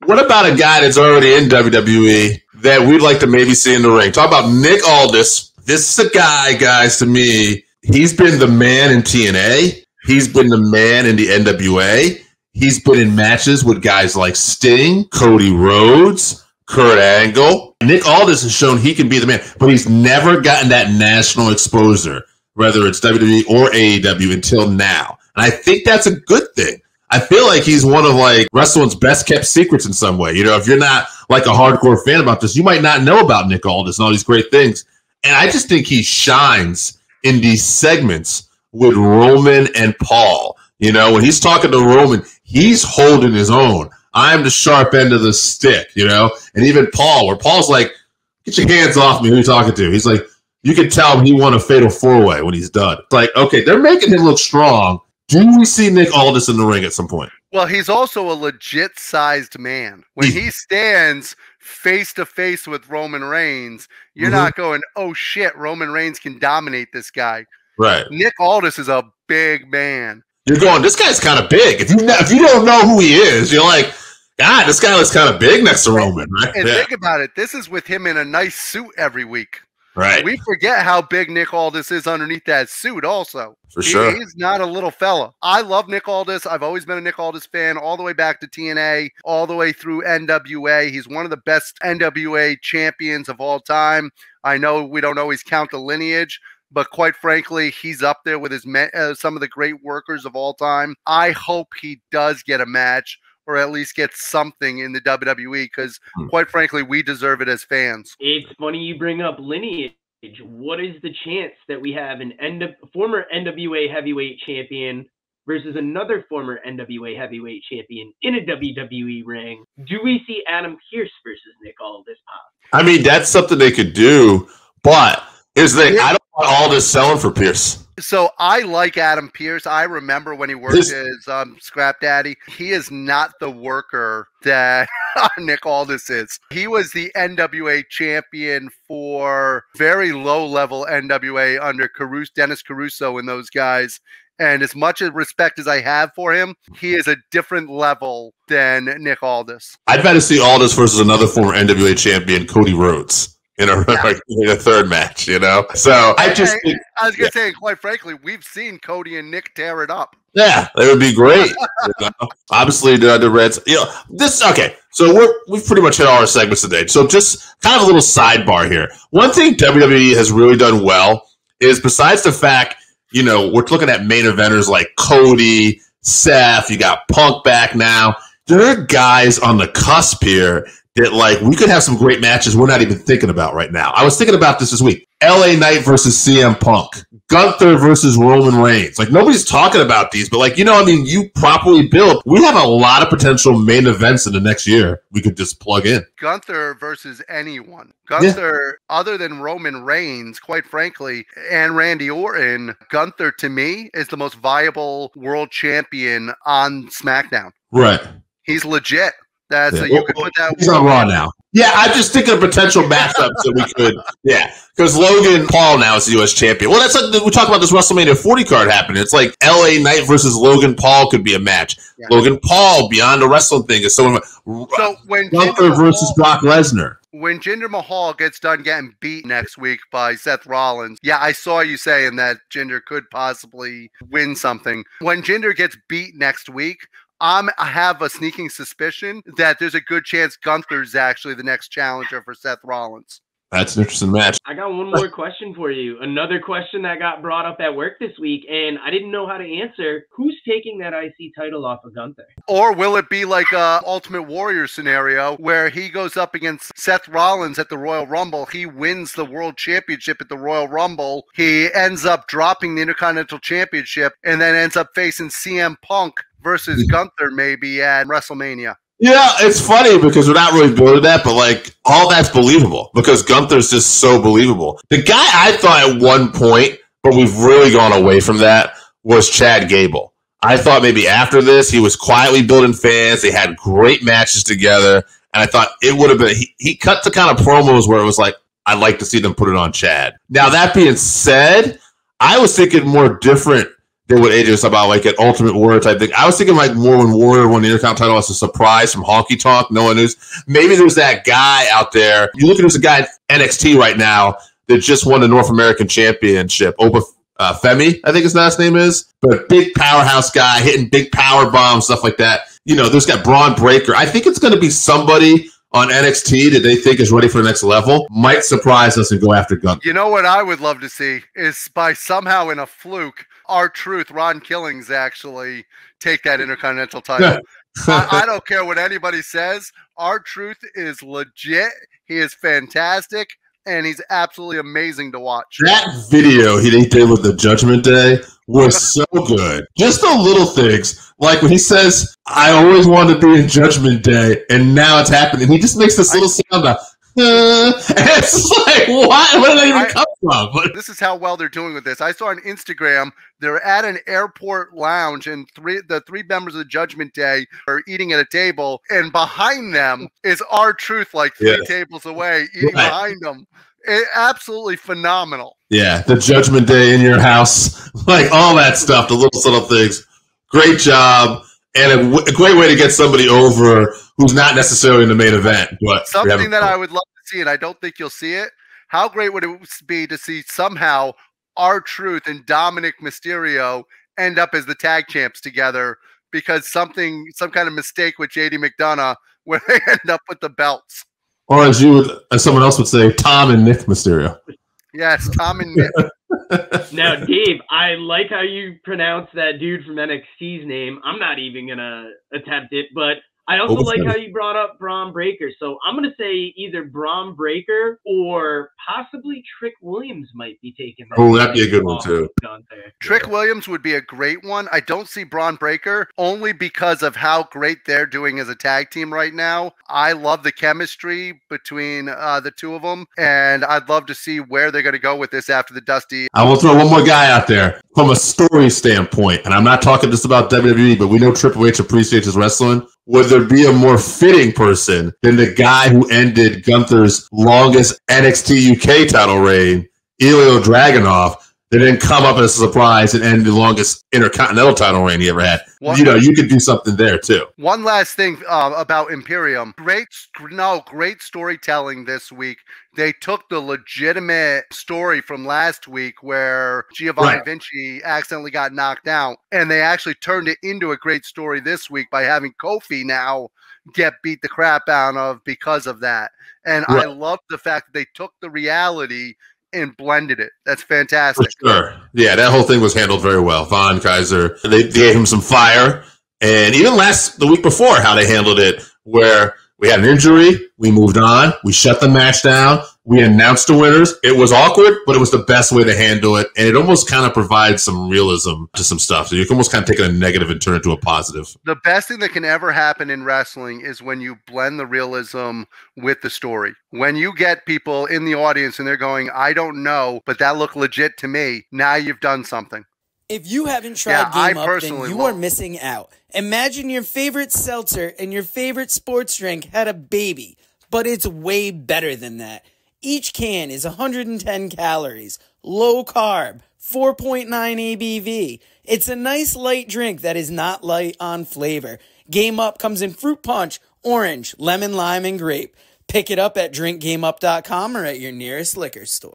What about a guy that's already in WWE that we'd like to maybe see in the ring? Talk about Nick Aldis. This is a guy, guys, to me, he's been the man in TNA. He's been the man in the NWA. He's been in matches with guys like Sting, Cody Rhodes, Kurt Angle. Nick Aldis has shown he can be the man, but he's never gotten that national exposure, whether it's WWE or AEW until now. And I think that's a good thing. I feel like he's one of like wrestling's best kept secrets in some way. You know, if you're not like a hardcore fan about this, you might not know about Nick Aldis and all these great things. And I just think he shines in these segments with Roman and Paul. You know, when he's talking to Roman, he's holding his own. I'm the sharp end of the stick, you know? And even Paul, where Paul's like, get your hands off me, who are you talking to? He's like, you can tell he won a fatal four-way when he's done. It's like, okay, they're making him look strong. Do we see Nick Aldis in the ring at some point? Well, he's also a legit-sized man. When he stands face-to-face with Roman Reigns, you're not going, oh, shit, Roman Reigns can dominate this guy. Right. Nick Aldis is a big man. You're going, this guy's kind of big. If you don't know who he is, you're like, God, this guy looks kind of big next to Roman, right? And think about it. This is with him in a nice suit every week. Right. We forget how big Nick Aldis is underneath that suit also. For sure. He's not a little fella. I love Nick Aldis. I've always been a Nick Aldis fan all the way back to TNA, all the way through NWA. He's one of the best NWA champions of all time. I know we don't always count the lineage, but quite frankly, he's up there with his some of the great workers of all time. I hope he does get a match or at least get something in the WWE because, quite frankly, we deserve it as fans. It's funny you bring up lineage. What is the chance that we have an former NWA heavyweight champion versus another former NWA heavyweight champion in a WWE ring? Do we see Adam Pearce versus Nick Aldis pop? I mean, that's something they could do, but here's the thing. I don't want Aldis selling for Pearce. So I like Adam Pearce. I remember when he worked as Scrap Daddy. He is not the worker that Nick Aldis is. He was the NWA champion for very low-level NWA under Dennis Caruso and those guys. And as much respect as I have for him, he is a different level than Nick Aldis. I'd better see Aldis versus another former NWA champion, Cody Rhodes. In a third match, you know? So I was going to say, quite frankly, we've seen Cody and Nick tear it up. Yeah, they would be great. You know? Obviously, the Reds, you know, okay. So we've pretty much hit all our segments today. So just kind of a little sidebar here. One thing WWE has really done well is besides the fact, you know, we're looking at main eventers like Cody, Seth, you got Punk back now. There are guys on the cusp here that, like, we could have some great matches we're not even thinking about right now. I was thinking about this week. LA Knight versus CM Punk. Gunther versus Roman Reigns. Like, nobody's talking about these, but, like, you know, I mean, you properly build. We have a lot of potential main events in the next year we could just plug in. Gunther versus anyone. Gunther, other than Roman Reigns, quite frankly, and Randy Orton, Gunther, to me, is the most viable world champion on SmackDown. Right. He's legit. So you could put that. He's on Raw now. Yeah, I'm just thinking of potential matchups that we could. Yeah, because Logan Paul now is the U.S. champion. Well, that's like we talked about this WrestleMania 40 card happening. It's like LA Knight versus Logan Paul could be a match. Yeah. Logan Paul beyond the wrestling thing is someone. So when Gunther versus Brock Lesnar. When Jinder Mahal gets done getting beat next week by Seth Rollins, yeah, I saw you saying that Jinder could possibly win something. When Jinder gets beat next week, I have a sneaking suspicion that there's a good chance Gunther's actually the next challenger for Seth Rollins. That's an interesting match. I got one more question for you. Another question that got brought up at work this week, and I didn't know how to answer. Who's taking that IC title off of Gunther? Or will it be like a Ultimate Warrior scenario where he goes up against Seth Rollins at the Royal Rumble, he wins the World Championship at the Royal Rumble, he ends up dropping the Intercontinental Championship, and then ends up facing CM Punk versus Gunther maybe at WrestleMania. Yeah, it's funny because we're not really building that, but like all that's believable because Gunther's just so believable. The guy I thought at one point, but we've really gone away from that, was Chad Gable. I thought maybe after this, he was quietly building fans. They had great matches together. And I thought it would have been, he cut the kind of promos where it was like, I'd like to see them put it on Chad. Now, that being said, I was thinking more different than what AJ was about, like an Ultimate Warrior type thing. I was thinking like more when Warrior won the Intercontinental title as a surprise from Honky Tonk. No one knows. Maybe there's that guy out there. You look at there's a guy in NXT right now that just won the North American Championship. Oba Femi, I think his last name is. But big powerhouse guy, hitting big power bombs, stuff like that. You know, there's got Braun Breaker. I think it's going to be somebody on NXT that they think is ready for the next level. Might surprise us and go after Gunther. You know what I would love to see is by somehow in a fluke, R-Truth, Ron Killings actually take that Intercontinental title. I don't care what anybody says. R-Truth is legit. He is fantastic. And he's absolutely amazing to watch. That video he did with the Judgment Day was so good. Just the little things. Like when he says, I always wanted to be in Judgment Day, and now it's happening. He just makes this little sound of, and it's like, what? Where did that even come from? This is how well they're doing with this. I saw on Instagram, they're at an airport lounge, and the three members of the Judgment Day are eating at a table, and behind them is R-Truth, like three tables away, eating behind them. Absolutely phenomenal. Yeah, the Judgment Day in your house, like all that stuff, the little subtle things. Great job, and a great way to get somebody over who's not necessarily in the main event. But something that I would love to see, and I don't think you'll see it. How great would it be to see somehow R-Truth and Dominic Mysterio end up as the tag champs together because some kind of mistake with JD McDonough where they end up with the belts. Or as someone else would say, Tom and Nick Mysterio. Yes, Tom and Nick. Now, Dave, I like how you pronounce that dude from NXT's name. I'm not even going to attempt it, but I also like how you brought up Braun Breaker. So I'm going to say either Braun Breaker or possibly Trick Williams might be taking that. Oh, that'd be a good one, too. Trick Williams would be a great one. I don't see Braun Breaker only because of how great they're doing as a tag team right now. I love the chemistry between the two of them, and I'd love to see where they're going to go with this after the Dusty. I will throw one more guy out there from a story standpoint, and I'm not talking just about WWE, but we know Triple H appreciates his wrestling. Would there be a more fitting person than the guy who ended Gunther's longest NXT UK title reign, Ilya Dragunov, that then come up as a surprise and end the longest Intercontinental title reign he ever had? You could do something there, too. One last thing about Imperium. Great storytelling this week. They took the legitimate story from last week where Giovanni Vinci accidentally got knocked out, and they actually turned it into a great story this week by having Kofi now get beat the crap out of because of that. And I love the fact that they took the reality and blended it. That's fantastic. For sure. Yeah, that whole thing was handled very well. Von Kaiser, they gave him some fire. And even the week before, how they handled it, where we had an injury, we moved on, we shut the match down, we announced the winners. It was awkward, but it was the best way to handle it. And it almost kind of provides some realism to some stuff. So you can almost kind of take a negative and turn it into a positive. The best thing that can ever happen in wrestling is when you blend the realism with the story. When you get people in the audience and they're going, I don't know, but that looked legit to me. Now you've done something. If you haven't tried Game Up, then you are missing out. Imagine your favorite seltzer and your favorite sports drink had a baby, but it's way better than that. Each can is 110 calories, low carb, 4.9 ABV. It's a nice light drink that is not light on flavor. Game Up comes in fruit punch, orange, lemon, lime, and grape. Pick it up at drinkgameup.com or at your nearest liquor store.